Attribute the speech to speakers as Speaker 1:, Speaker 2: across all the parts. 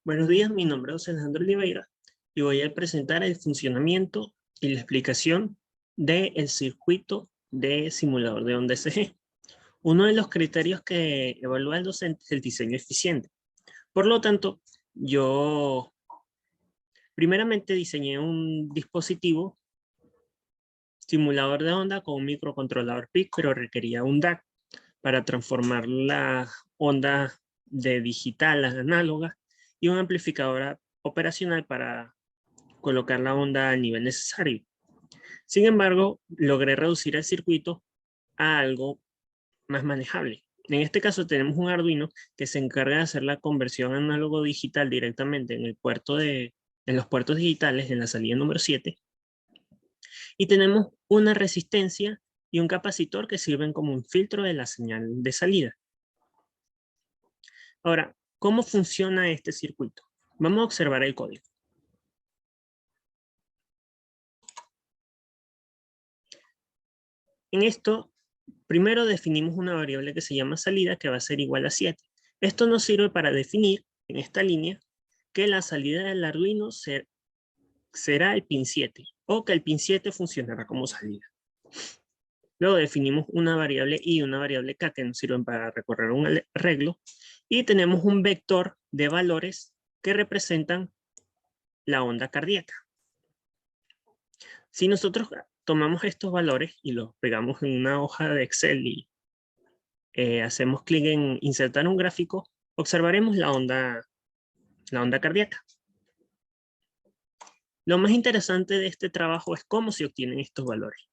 Speaker 1: Buenos días, mi nombre es Alejandro Oliveira y voy a presentar el funcionamiento y la explicación del circuito de simulador de onda SG. Uno de los criterios que evalúa el docente es el diseño eficiente. Por lo tanto, yo primeramente diseñé un dispositivo simulador de onda con un microcontrolador PIC, pero requería un DAC para transformar la onda de digital a análoga y un amplificador operacional para colocar la onda al nivel necesario. Sin embargo, logré reducir el circuito a algo más manejable. En este caso tenemos un Arduino que se encarga de hacer la conversión análogo-digital directamente en los puertos digitales en la salida número 7. Y tenemos una resistencia y un capacitor que sirven como un filtro de la señal de salida. Ahora, ¿cómo funciona este circuito? Vamos a observar el código. En esto, primero definimos una variable que se llama salida, que va a ser igual a 7. Esto nos sirve para definir, en esta línea, que la salida del Arduino será el pin 7, o que el pin 7 funcionará como salida. Luego definimos una variable i y una variable k que nos sirven para recorrer un arreglo, y tenemos un vector de valores que representan la onda cardíaca. Si nosotros tomamos estos valores y los pegamos en una hoja de Excel y hacemos clic en insertar un gráfico, observaremos la onda cardíaca. Lo más interesante de este trabajo es cómo se obtienen estos valores,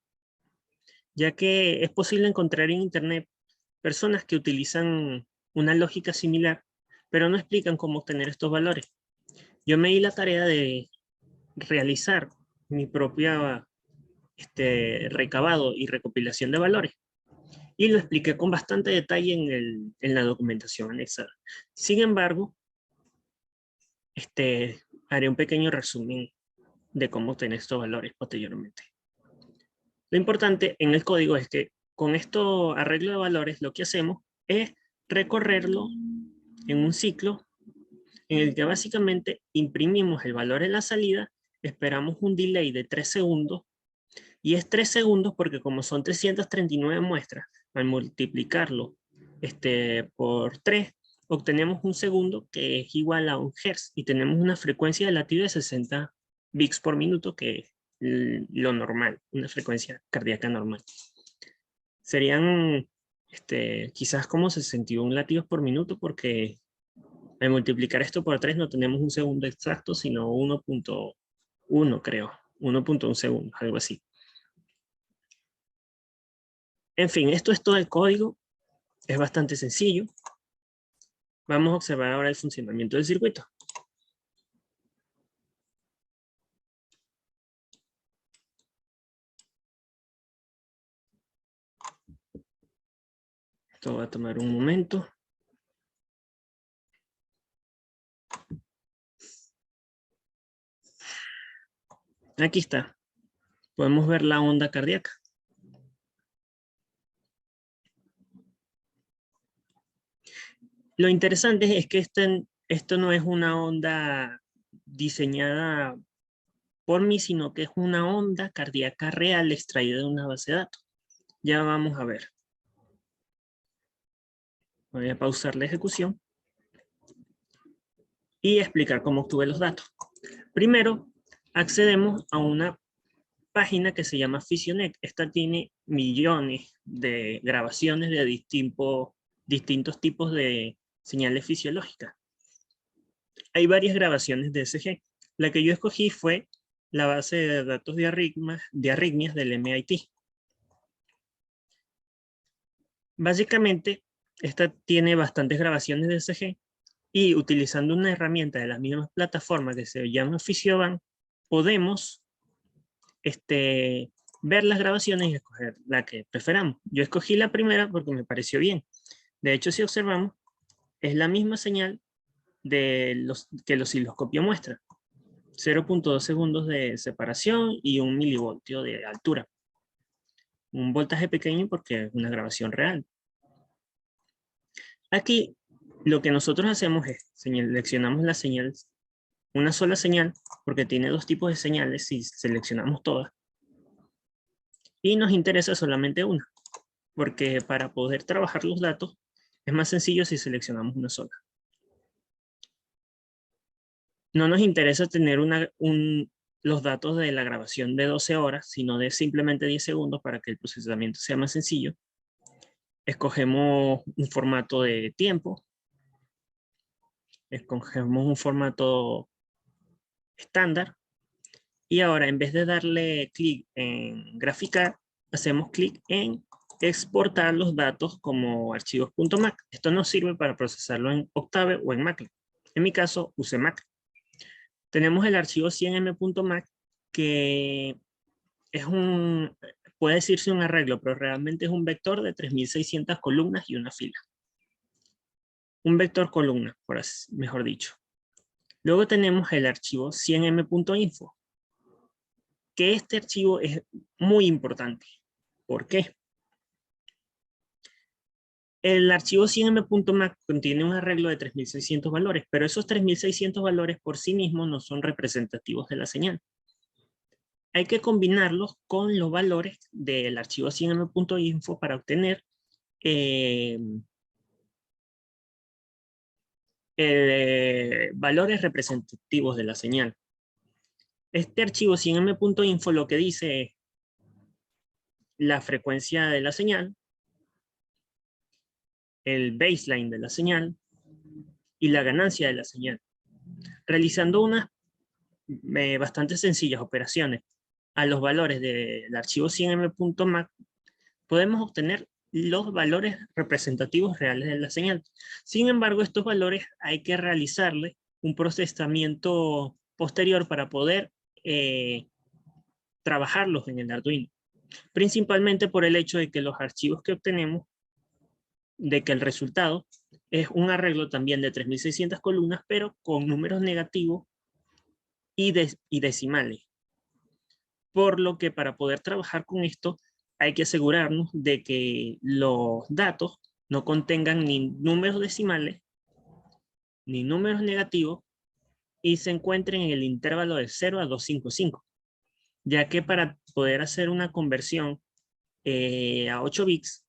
Speaker 1: ya que es posible encontrar en Internet personas que utilizan una lógica similar, pero no explican cómo obtener estos valores. Yo me di la tarea de realizar mi propia recabado y recopilación de valores, y lo expliqué con bastante detalle en la documentación anexada. Sin embargo, haré un pequeño resumen de cómo obtener estos valores posteriormente. Lo importante en el código es que con esto arreglo de valores lo que hacemos es recorrerlo en un ciclo en el que básicamente imprimimos el valor en la salida, esperamos un delay de 3 segundos, y es 3 segundos porque como son 339 muestras, al multiplicarlo por 3, obtenemos un segundo que es igual a 1 Hz y tenemos una frecuencia de latido de 60 bits por minuto, que es lo normal, una frecuencia cardíaca normal. Serían quizás como 61 latidos por minuto, porque al multiplicar esto por 3 no tenemos un segundo exacto, sino 1.1, creo, 1.1 segundos, algo así. En fin, esto es todo el código, es bastante sencillo. Vamos a observar ahora el funcionamiento del circuito. Esto va a tomar un momento. Aquí está. Podemos ver la onda cardíaca. Lo interesante es que esto no es una onda diseñada por mí, sino que es una onda cardíaca real extraída de una base de datos. Ya vamos a ver. Voy a pausar la ejecución y explicar cómo obtuve los datos. Primero, accedemos a una página que se llama Physionet. Esta tiene millones de grabaciones de distintos tipos de señales fisiológicas. Hay varias grabaciones de ECG. La que yo escogí fue la base de datos de arritmias del MIT. Básicamente, esta tiene bastantes grabaciones de ECG, y utilizando una herramienta de las mismas plataformas que se llama Physioban, podemos ver las grabaciones y escoger la que preferamos. Yo escogí la primera porque me pareció bien. De hecho, si observamos, es la misma señal que el osciloscopio muestra. 0.2 segundos de separación y 1 milivoltio de altura. Un voltaje pequeño porque es una grabación real. Aquí lo que nosotros hacemos es seleccionamos la señal, una sola señal, porque tiene dos tipos de señales si seleccionamos todas. Y nos interesa solamente una, porque para poder trabajar los datos es más sencillo si seleccionamos una sola. No nos interesa tener los datos de la grabación de 12 horas, sino de simplemente 10 segundos para que el procesamiento sea más sencillo. Escogemos un formato de tiempo. Escogemos un formato estándar. Y ahora, en vez de darle clic en graficar, hacemos clic en exportar los datos como archivos.mac. Esto nos sirve para procesarlo en Octave o en Maclab. En mi caso, usé Mac. Tenemos el archivo 100m.mac, que es puede decirse un arreglo, pero realmente es un vector de 3600 columnas y una fila. Un vector columna, mejor dicho. Luego tenemos el archivo 100m.info, que este archivo es muy importante. ¿Por qué? El archivo 100m.mac contiene un arreglo de 3600 valores, pero esos 3600 valores por sí mismos no son representativos de la señal. Hay que combinarlos con los valores del archivo 100m.info para obtener valores representativos de la señal. Este archivo 100m.info lo que dice es la frecuencia de la señal, el baseline de la señal y la ganancia de la señal. Realizando unas bastante sencillas operaciones a los valores del archivo 100m.mac, podemos obtener los valores representativos reales de la señal. Sin embargo, estos valores hay que realizarle un procesamiento posterior para poder trabajarlos en el Arduino. Principalmente por el hecho de que los archivos que obtenemos, de que el resultado es un arreglo también de 3600 columnas, pero con números negativos y decimales. Por lo que para poder trabajar con esto, hay que asegurarnos de que los datos no contengan ni números decimales, ni números negativos, y se encuentren en el intervalo de 0 a 255. Ya que para poder hacer una conversión a 8 bits,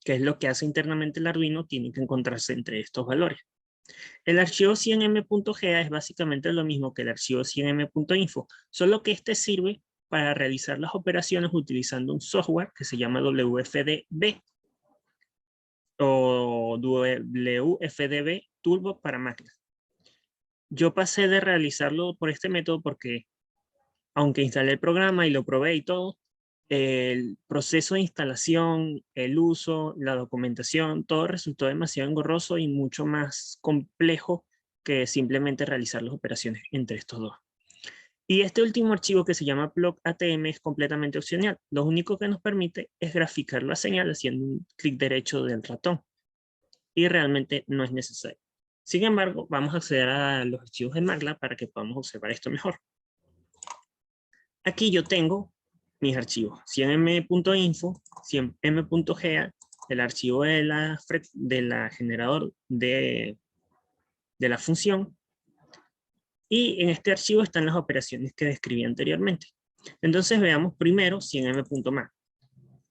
Speaker 1: que es lo que hace internamente el Arduino, tiene que encontrarse entre estos valores. El archivo 100m.ga es básicamente lo mismo que el archivo 100m.info, solo que este sirve para realizar las operaciones utilizando un software que se llama WFDB o WFDB Turbo para Mac. Yo pasé de realizarlo por este método porque, aunque instalé el programa y lo probé y todo, el proceso de instalación, el uso, la documentación, todo resultó demasiado engorroso y mucho más complejo que simplemente realizar las operaciones entre estos dos. Y este último archivo que se llama plug.atm es completamente opcional. Lo único que nos permite es graficar la señal haciendo un clic derecho del ratón. Y realmente no es necesario. Sin embargo, vamos a acceder a los archivos de MATLAB para que podamos observar esto mejor. Aquí yo tengo mis archivos, 100m.info, 100m.ga, el archivo de la generador de la función, y en este archivo están las operaciones que describí anteriormente. Entonces veamos primero 100m.mac.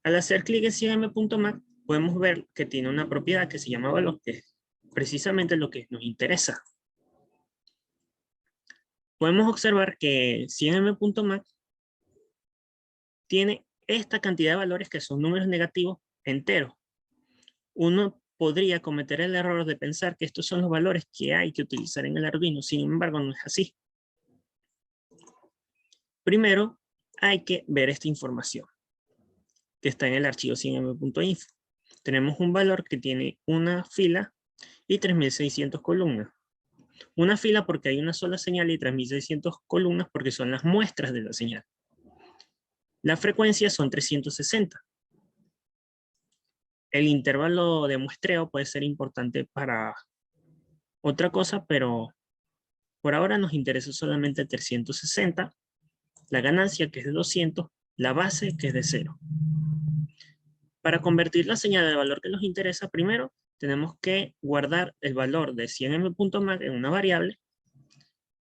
Speaker 1: Al hacer clic en 100m.mac, podemos ver que tiene una propiedad que se llama valor, que es precisamente lo que nos interesa. Podemos observar que 100m.mac tiene esta cantidad de valores que son números negativos enteros. Uno podría cometer el error de pensar que estos son los valores que hay que utilizar en el Arduino, sin embargo no es así. Primero hay que ver esta información que está en el archivo 100m.info. Tenemos un valor que tiene una fila y 3600 columnas. Una fila porque hay una sola señal y 3600 columnas porque son las muestras de la señal. La frecuencia son 360. El intervalo de muestreo puede ser importante para otra cosa, pero por ahora nos interesa solamente 360, la ganancia que es de 200, la base que es de 0. Para convertir la señal del valor que nos interesa, primero tenemos que guardar el valor de 100m.max en una variable,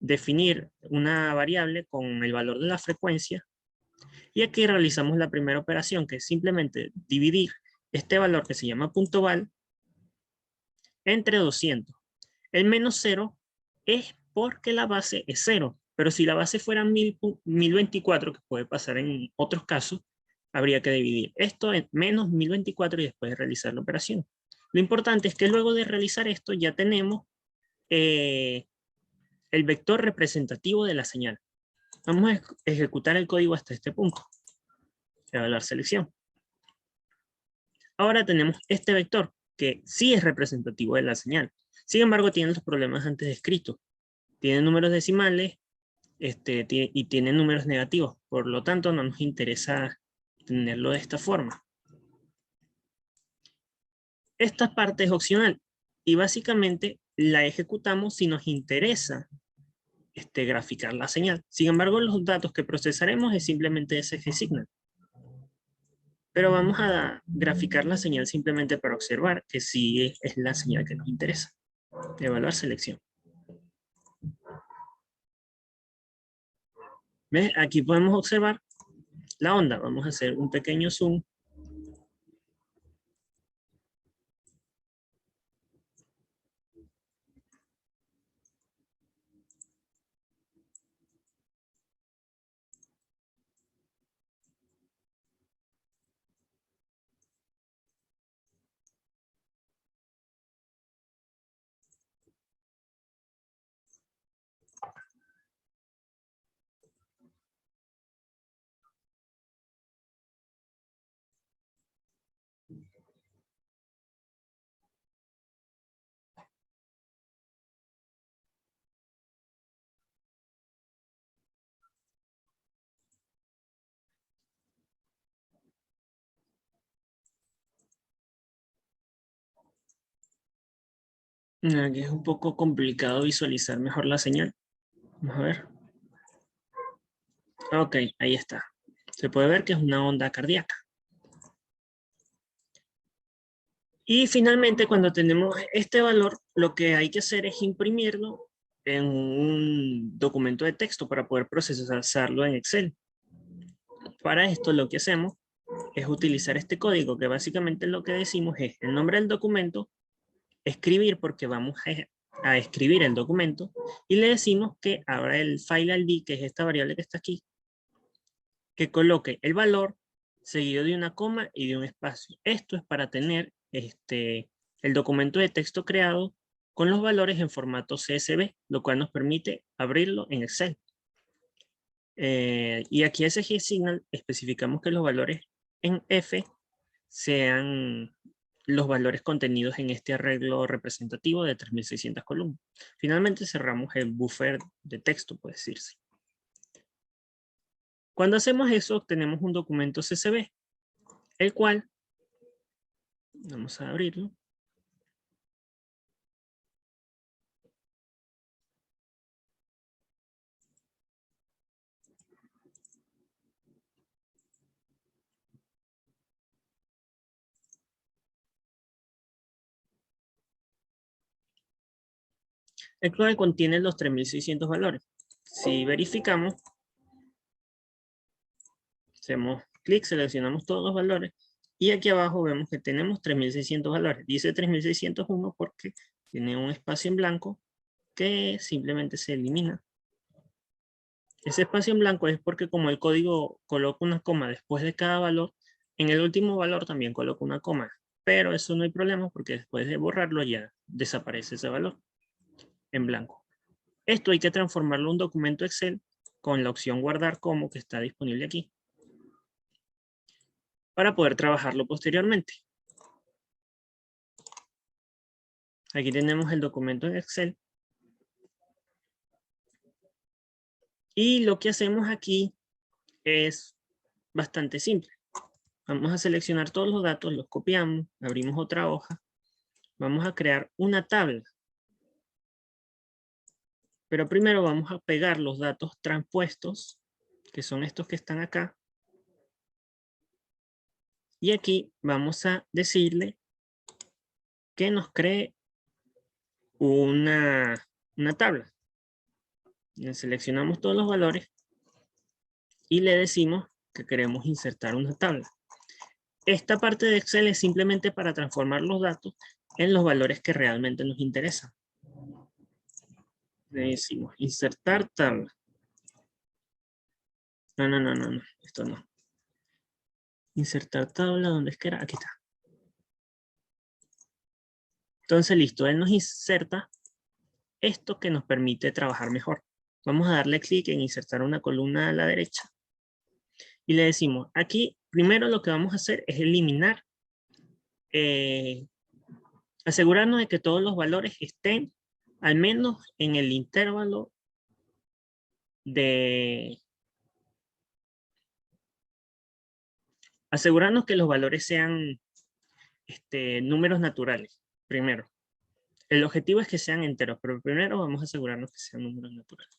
Speaker 1: definir una variable con el valor de la frecuencia, y aquí realizamos la primera operación, que es simplemente dividir este valor que se llama .val entre 200. El menos 0 es porque la base es 0, pero si la base fuera 1024, que puede pasar en otros casos, habría que dividir esto en menos 1024 y después realizar la operación. Lo importante es que luego de realizar esto ya tenemos el vector representativo de la señal. Vamos a ejecutar el código hasta este punto. Evaluar selección. Ahora tenemos este vector, que sí es representativo de la señal. Sin embargo, tiene los problemas antes descritos. Tiene números decimales y tiene números negativos. Por lo tanto, no nos interesa tenerlo de esta forma. Esta parte es opcional y básicamente la ejecutamos si nos interesa graficar la señal. Sin embargo, los datos que procesaremos es simplemente SGSignal. Pero vamos a graficar la señal simplemente para observar que sí es la señal que nos interesa. Evaluar selección. ¿Ves? Aquí podemos observar la onda. Vamos a hacer un pequeño zoom. Aquí es un poco complicado visualizar mejor la señal. Vamos a ver. Ok, ahí está. Se puede ver que es una onda cardíaca. Y finalmente, cuando tenemos este valor, lo que hay que hacer es imprimirlo en un documento de texto para poder procesarlo en Excel. Para esto lo que hacemos es utilizar este código, que básicamente lo que decimos es el nombre del documento, escribir porque vamos a escribir el documento, y le decimos que abra el file ID, que es esta variable que está aquí, que coloque el valor seguido de una coma y de un espacio. Esto es para tener el documento de texto creado con los valores en formato CSV, lo cual nos permite abrirlo en Excel. Y aquí en SGSignal especificamos que los valores en F sean los valores contenidos en este arreglo representativo de 3600 columnas. Finalmente cerramos el buffer de texto, puede decirse. Cuando hacemos eso, obtenemos un documento CSV, el cual, vamos a abrirlo. El cual contiene los 3600 valores. Si verificamos, hacemos clic, seleccionamos todos los valores y aquí abajo vemos que tenemos 3600 valores. Dice 3601 porque tiene un espacio en blanco que simplemente se elimina. Ese espacio en blanco es porque como el código coloca una coma después de cada valor, en el último valor también coloca una coma. Pero eso no hay problema porque después de borrarlo ya desaparece ese valor en blanco. Esto hay que transformarlo en un documento Excel con la opción guardar como que está disponible aquí, para poder trabajarlo posteriormente. Aquí tenemos el documento en Excel. Y lo que hacemos aquí es bastante simple. Vamos a seleccionar todos los datos, los copiamos, abrimos otra hoja. Vamos a crear una tabla. Pero primero vamos a pegar los datos transpuestos, que son estos que están acá. Y aquí vamos a decirle que nos cree una tabla. Seleccionamos todos los valores y le decimos que queremos insertar una tabla. Esta parte de Excel es simplemente para transformar los datos en los valores que realmente nos interesan. Le decimos insertar tabla. No, esto no. Insertar tabla, ¿dónde es que era? Aquí está. Entonces, listo, él nos inserta esto que nos permite trabajar mejor. Vamos a darle clic en insertar una columna a la derecha. Y le decimos, aquí, primero lo que vamos a hacer es eliminar, asegurarnos de que todos los valores estén al menos en el intervalo de... Asegurarnos que los valores sean números naturales, primero. El objetivo es que sean enteros, pero primero vamos a asegurarnos que sean números naturales.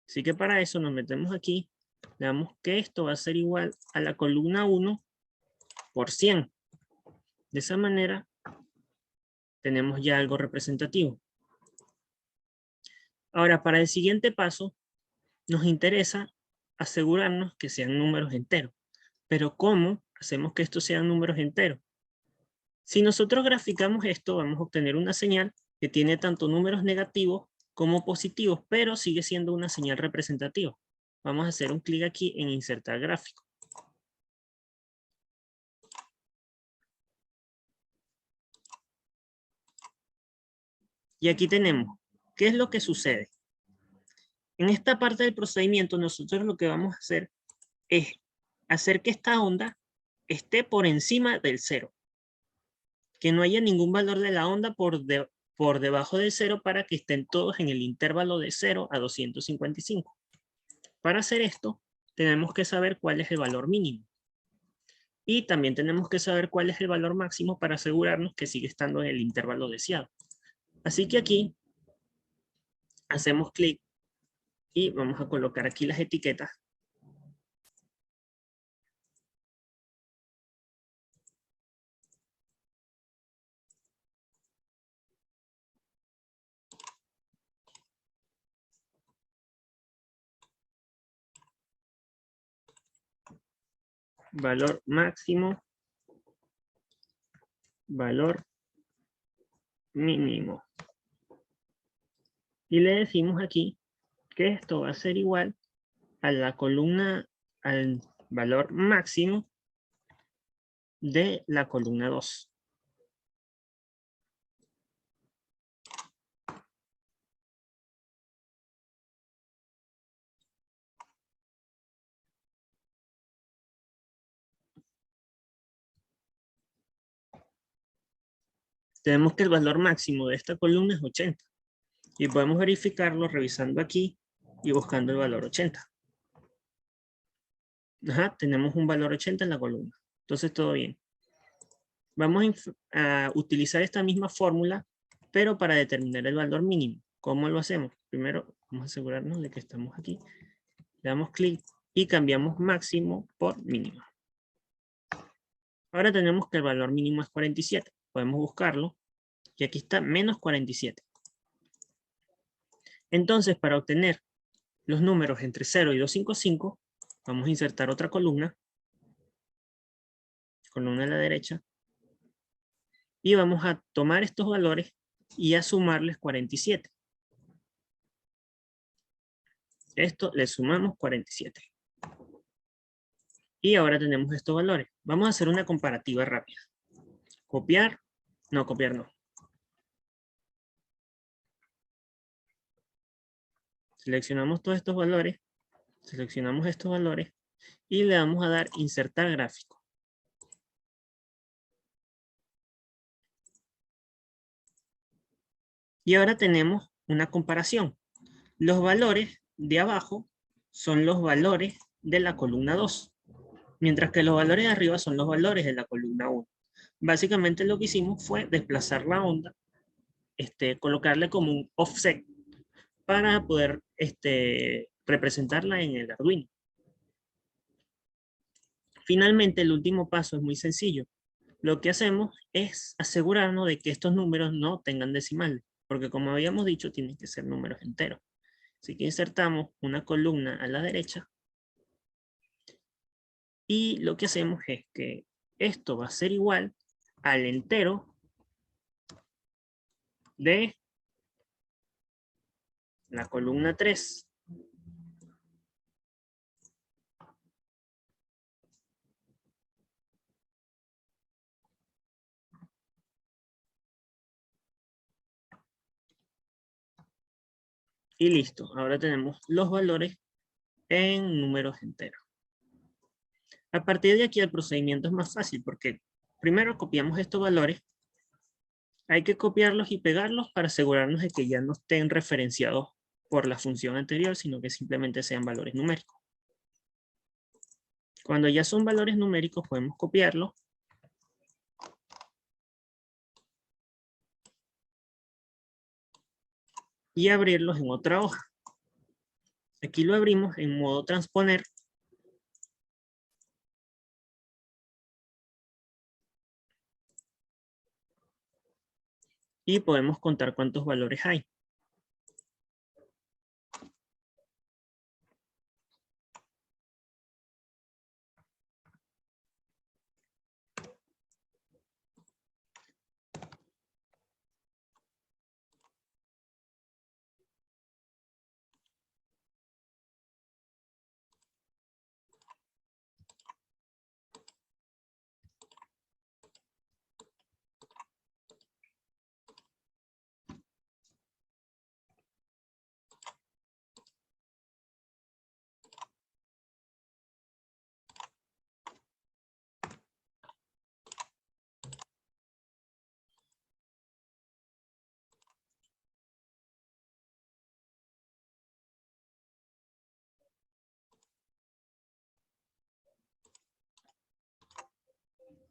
Speaker 1: Así que para eso nos metemos aquí, le damos que esto va a ser igual a la columna 1 por 100. De esa manera tenemos ya algo representativo. Ahora, para el siguiente paso, nos interesa asegurarnos que sean números enteros. Pero ¿cómo hacemos que estos sean números enteros? Si nosotros graficamos esto, vamos a obtener una señal que tiene tanto números negativos como positivos, pero sigue siendo una señal representativa. Vamos a hacer un clic aquí en insertar gráfico. Y aquí tenemos, ¿qué es lo que sucede? En esta parte del procedimiento, nosotros lo que vamos a hacer es hacer que esta onda esté por encima del 0. Que no haya ningún valor de la onda por debajo del 0 para que estén todos en el intervalo de 0 a 255. Para hacer esto, tenemos que saber cuál es el valor mínimo. Y también tenemos que saber cuál es el valor máximo para asegurarnos que sigue estando en el intervalo deseado. Así que aquí hacemos clic y vamos a colocar aquí las etiquetas. Valor máximo, valor mínimo. Y le decimos aquí que esto va a ser igual a la columna, al valor máximo de la columna 2. Tenemos que el valor máximo de esta columna es 80. Y podemos verificarlo revisando aquí y buscando el valor 80. Ajá, tenemos un valor 80 en la columna. Entonces todo bien. Vamos a utilizar esta misma fórmula, pero para determinar el valor mínimo. ¿Cómo lo hacemos? Primero vamos a asegurarnos de que estamos aquí. Le damos clic y cambiamos máximo por mínimo. Ahora tenemos que el valor mínimo es 47. Podemos buscarlo. Y aquí está menos 47. Entonces, para obtener los números entre 0 y 255, vamos a insertar otra columna. Columna a la derecha. Y vamos a tomar estos valores y a sumarles 47. Esto le sumamos 47. Y ahora tenemos estos valores. Vamos a hacer una comparativa rápida. Copiar. No, copiar no. Seleccionamos todos estos valores. Seleccionamos estos valores. Y le vamos a dar insertar gráfico. Y ahora tenemos una comparación. Los valores de abajo son los valores de la columna 2. Mientras que los valores de arriba son los valores de la columna 1. Básicamente lo que hicimos fue desplazar la onda, colocarle como un offset para poder representarla en el Arduino. Finalmente, el último paso es muy sencillo. lo que hacemos es asegurarnos de que estos números no tengan decimales, porque como habíamos dicho, tienen que ser números enteros. Así que insertamos una columna a la derecha y lo que hacemos es que esto va a ser igual al entero de la columna 3. Y listo, ahora tenemos los valores en números enteros. A partir de aquí el procedimiento es más fácil porque primero copiamos estos valores. Hay que copiarlos y pegarlos para asegurarnos de que ya no estén referenciados por la función anterior, sino que simplemente sean valores numéricos. Cuando ya son valores numéricos podemos copiarlos y abrirlos en otra hoja. Aquí lo abrimos en modo transponer. Y podemos contar cuántos valores hay.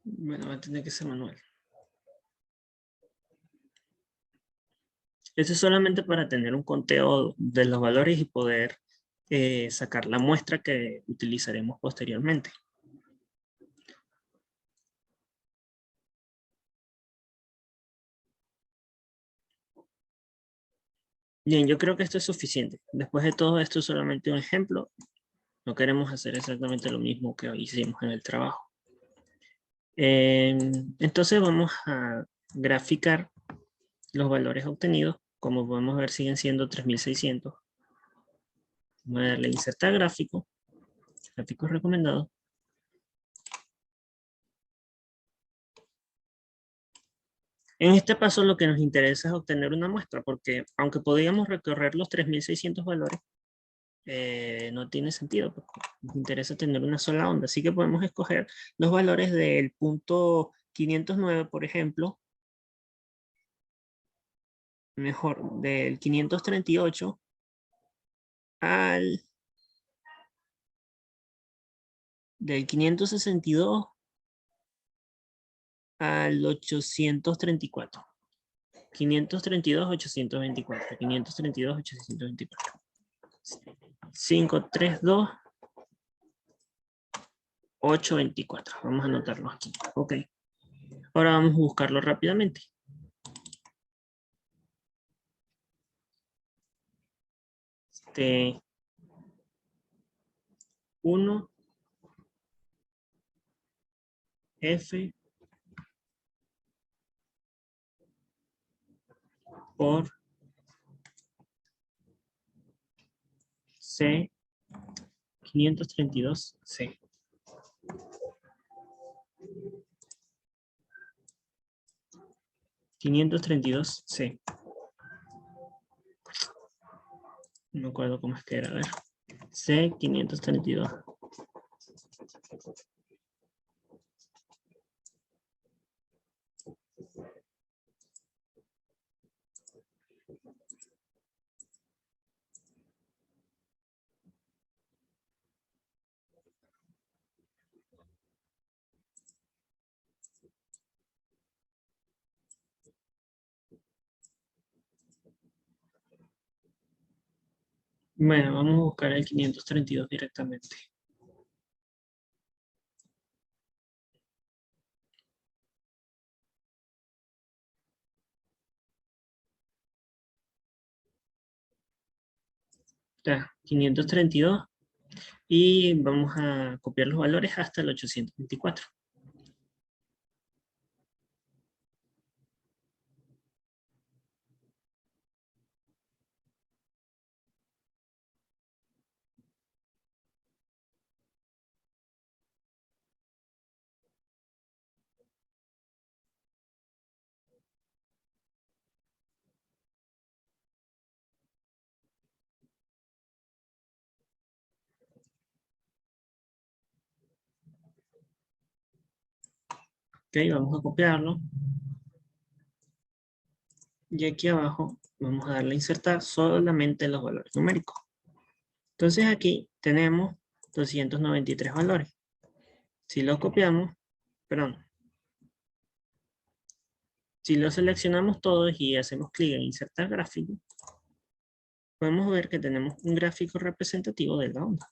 Speaker 1: Bueno, va a tener que ser manual. Eso es solamente para tener un conteo de los valores y poder sacar la muestra que utilizaremos posteriormente. Bien, yo creo que esto es suficiente. Después de todo esto es solamente un ejemplo. No queremos hacer exactamente lo mismo que hicimos en el trabajo. Entonces vamos a graficar los valores obtenidos. Como podemos ver, siguen siendo 3600. Vamos a darle insertar gráfico, gráfico recomendado. En este paso lo que nos interesa es obtener una muestra, porque aunque podríamos recorrer los 3600 valores, no tiene sentido, porque nos interesa tener una sola onda. Así que podemos escoger los valores del punto 509, por ejemplo, mejor, del 538 al del 562 al 834. 532, 824. 532, 824. 532, 824. Vamos a anotarlo aquí. Ok. Ahora vamos a buscarlo rápidamente. Este 1 F por C 532 C. C. No me acuerdo cómo es que era. A ver. C 532. Bueno, vamos a buscar el 532 directamente. Está 532. Y vamos a copiar los valores hasta el 824. Ok, vamos a copiarlo. Y aquí abajo vamos a darle a insertar solamente los valores numéricos. Entonces aquí tenemos 293 valores. Si los copiamos, perdón, si los seleccionamos todos y hacemos clic en insertar gráfico, podemos ver que tenemos un gráfico representativo de la onda.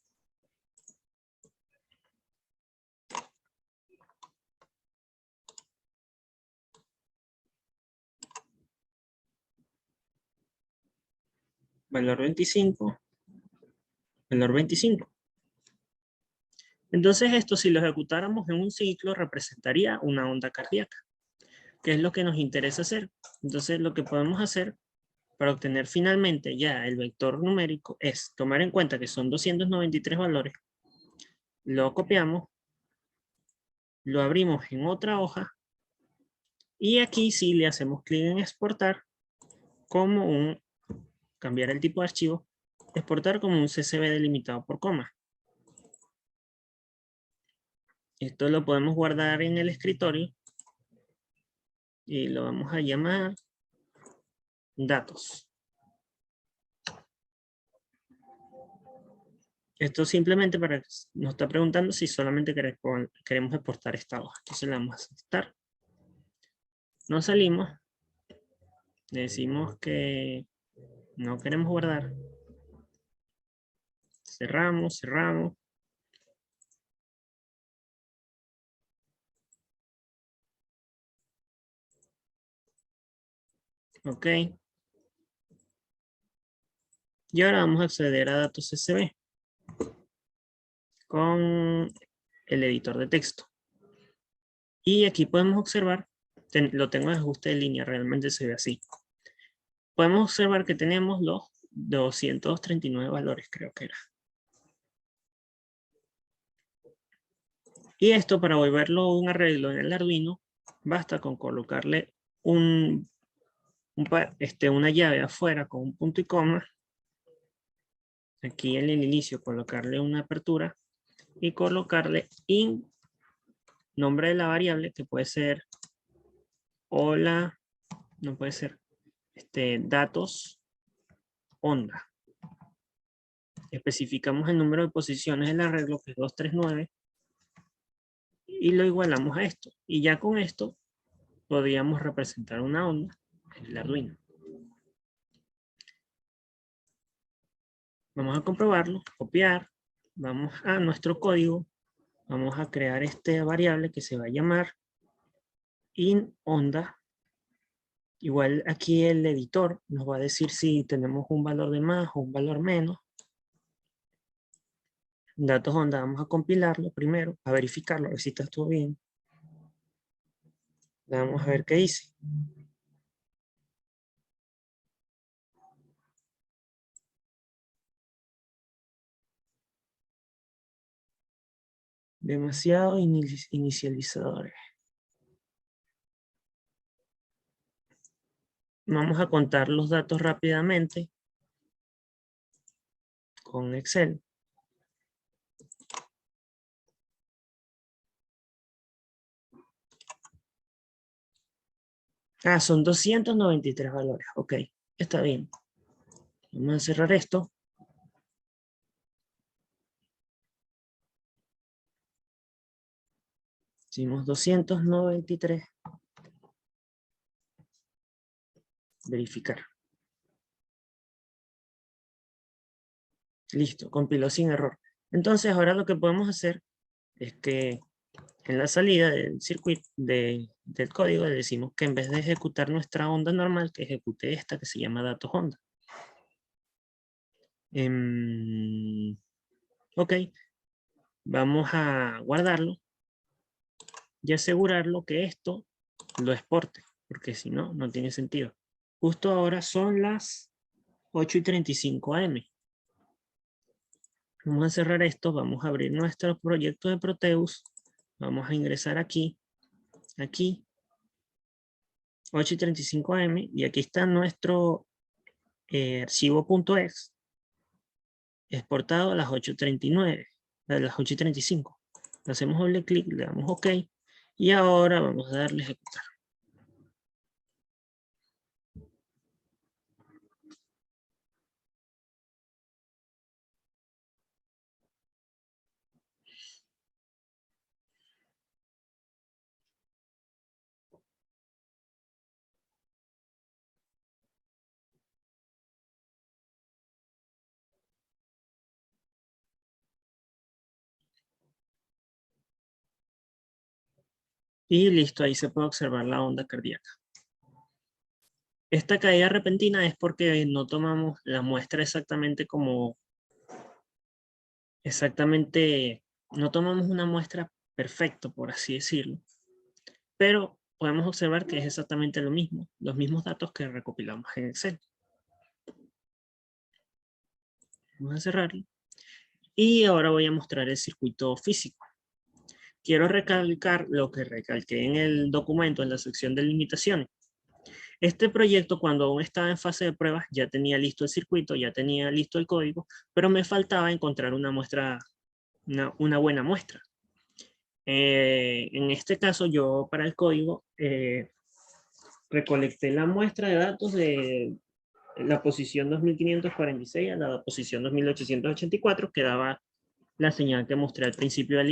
Speaker 1: Valor 25, valor 25. Entonces esto, si lo ejecutáramos en un ciclo, representaría una onda cardíaca, que es lo que nos interesa hacer. Entonces lo que podemos hacer para obtener finalmente ya el vector numérico es tomar en cuenta que son 293 valores, lo copiamos, lo abrimos en otra hoja, y aquí sí le hacemos clic en exportar como un, cambiar el tipo de archivo, exportar como un CSV delimitado por coma. Esto lo podemos guardar en el escritorio y lo vamos a llamar datos. Esto simplemente para que nos está preguntando si solamente queremos exportar esta hoja. Entonces le vamos a aceptar. Nos salimos. Le decimos que no queremos guardar. Cerramos, cerramos. Ok. Y ahora vamos a acceder a datos CSV con el editor de texto. Y aquí podemos observar, lo tengo en ajuste de línea, realmente se ve así. Podemos observar que tenemos los 239 valores, creo que era. Y esto, para volverlo un arreglo en el Arduino, basta con colocarle una llave afuera con un punto y coma. Aquí en el inicio colocarle una apertura y colocarle nombre de la variable, que puede ser hola, no puede ser, datos onda. Especificamos el número de posiciones del arreglo, que es 239, y lo igualamos a esto. Y ya con esto podríamos representar una onda en el Arduino. Vamos a comprobarlo, copiar, vamos a nuestro código, vamos a crear esta variable que se va a llamar inOnda. Igual aquí el editor nos va a decir si tenemos un valor de más o un valor menos. Datos onda, vamos a compilarlo primero, a verificarlo, a ver si está todo bien. Vamos a ver qué dice. Demasiado inicializadores. Vamos a contar los datos rápidamente con Excel. Ah, son 293 valores. Ok, está bien. Vamos a cerrar esto. Hicimos 293. Verificar. Listo, compiló sin error. Entonces ahora lo que podemos hacer es que en la salida del circuito del código le decimos que en vez de ejecutar nuestra onda normal, que ejecute esta que se llama datos onda. Ok, vamos a guardarlo y asegurarlo que esto lo exporte, porque si no, no tiene sentido. Justo ahora son las 8:35 am. Vamos a cerrar esto, vamos a abrir nuestro proyecto de Proteus, vamos a ingresar aquí, 8:35 am, y aquí está nuestro archivo .exe exportado a las 8:39, a las 8:35. Hacemos doble clic, le damos OK, y ahora vamos a darle a ejecutar. Y listo, ahí se puede observar la onda cardíaca. Esta caída repentina es porque no tomamos la muestra no tomamos una muestra perfecta, por así decirlo. Pero podemos observar que es exactamente lo mismo, los mismos datos que recopilamos en Excel. Vamos a cerrarlo. Y ahora voy a mostrar el circuito físico. Quiero recalcar lo que recalqué en el documento, en la sección de limitaciones. Este proyecto, cuando aún estaba en fase de pruebas, ya tenía listo el circuito, ya tenía listo el código, pero me faltaba encontrar una muestra, una buena muestra. En este caso, yo para el código recolecté la muestra de datos de la posición 2546 a la posición 2884, que daba la señal que mostré al principio del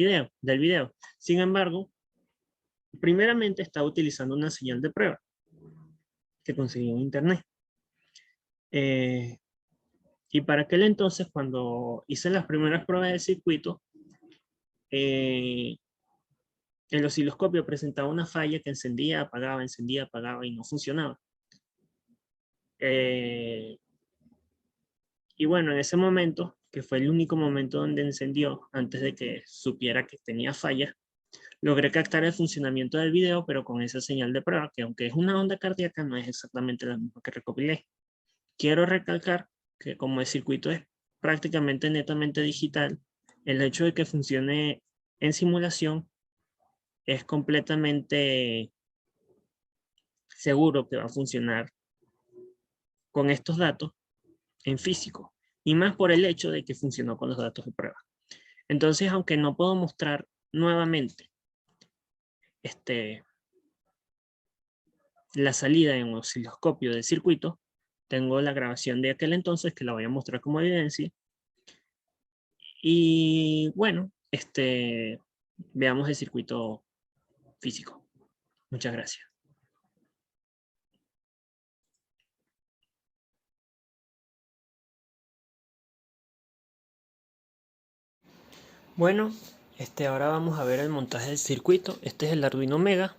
Speaker 1: video. Sin embargo, primeramente estaba utilizando una señal de prueba que conseguí en internet. Y para aquel entonces, cuando hice las primeras pruebas del circuito, el osciloscopio presentaba una falla que encendía, apagaba y no funcionaba. Y bueno, en ese momento, que fue el único momento donde encendió antes de que supiera que tenía falla, logré captar el funcionamiento del video, pero con esa señal de prueba, que aunque es una onda cardíaca, no es exactamente la misma que recopilé. Quiero recalcar que como el circuito es prácticamente netamente digital, el hecho de que funcione en simulación es completamente seguro que va a funcionar con estos datos en físico, y más por el hecho de que funcionó con los datos de prueba. Entonces, aunque no puedo mostrar nuevamente la salida en un osciloscopio del circuito, tengo la grabación de aquel entonces que la voy a mostrar como evidencia. Y bueno, veamos el circuito físico. Muchas gracias. Bueno, ahora vamos a ver el montaje del circuito. Este es el Arduino Mega.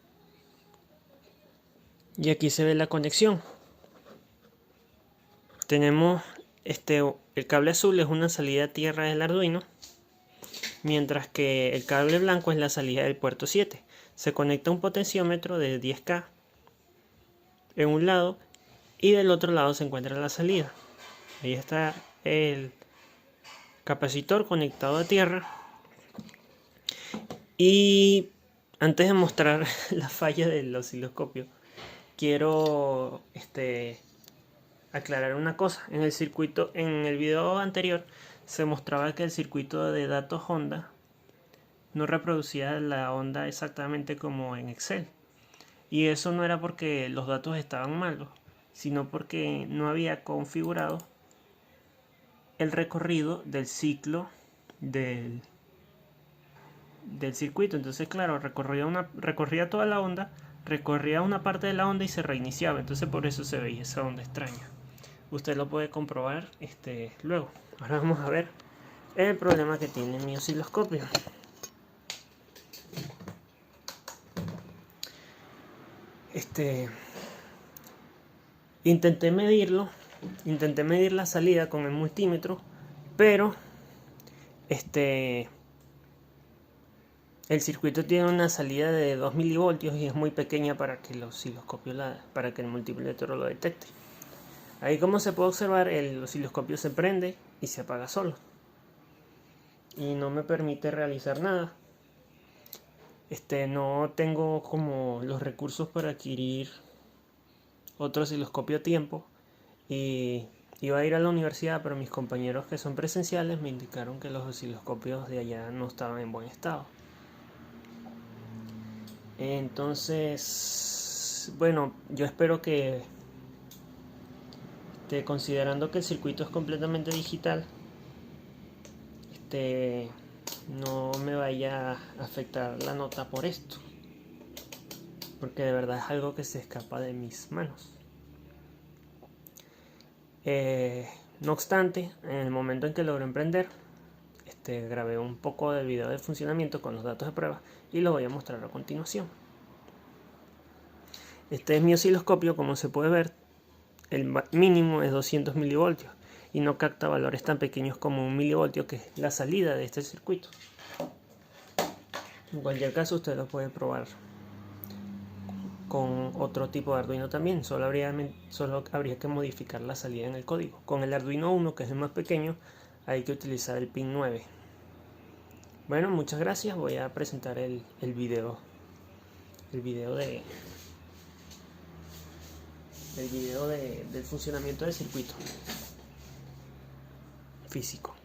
Speaker 1: Y aquí se ve la conexión. Tenemos el cable azul es una salida a tierra del Arduino, mientras que el cable blanco es la salida del puerto 7. Se conecta un potenciómetro de 10K en un lado y del otro lado se encuentra la salida. Ahí está el capacitor conectado a tierra. Y antes de mostrar la falla del osciloscopio, quiero aclarar una cosa. En el circuito, en el video anterior, se mostraba que el circuito de datos onda no reproducía la onda exactamente como en Excel. Y eso no era porque los datos estaban malos, sino porque no había configurado el recorrido del ciclo del circuito. Entonces, claro, recorría toda la onda, recorría una parte de la onda y se reiniciaba. Entonces, por eso se veía esa onda extraña. Usted lo puede comprobar luego. Ahora vamos a ver el problema que tiene mi osciloscopio. Intenté medir la salida con el multímetro, pero el circuito tiene una salida de 2 milivoltios y es muy pequeña para que el osciloscopio para que el multiplímetro lo detecte. Ahí, como se puede observar, el osciloscopio se prende y se apaga solo y no me permite realizar nada. No tengo como los recursos para adquirir otro osciloscopio a tiempo y iba a ir a la universidad, pero mis compañeros que son presenciales me indicaron que los osciloscopios de allá no estaban en buen estado. Entonces, bueno, yo espero que, considerando que el circuito es completamente digital, no me vaya a afectar la nota por esto, porque de verdad es algo que se escapa de mis manos. No obstante, en el momento en que logré emprender, grabé un poco del video de funcionamiento con los datos de prueba y lo voy a mostrar a continuación. Este es mi osciloscopio. Como se puede ver, el mínimo es 200 milivoltios y no capta valores tan pequeños como 1 milivoltio, que es la salida de este circuito. En cualquier caso, usted lo puede probar con otro tipo de Arduino también. Solo habría que modificar la salida en el código. Con el Arduino 1, que es el más pequeño, hay que utilizar el pin 9. Bueno, muchas gracias. Voy a presentar el video del funcionamiento del circuito físico.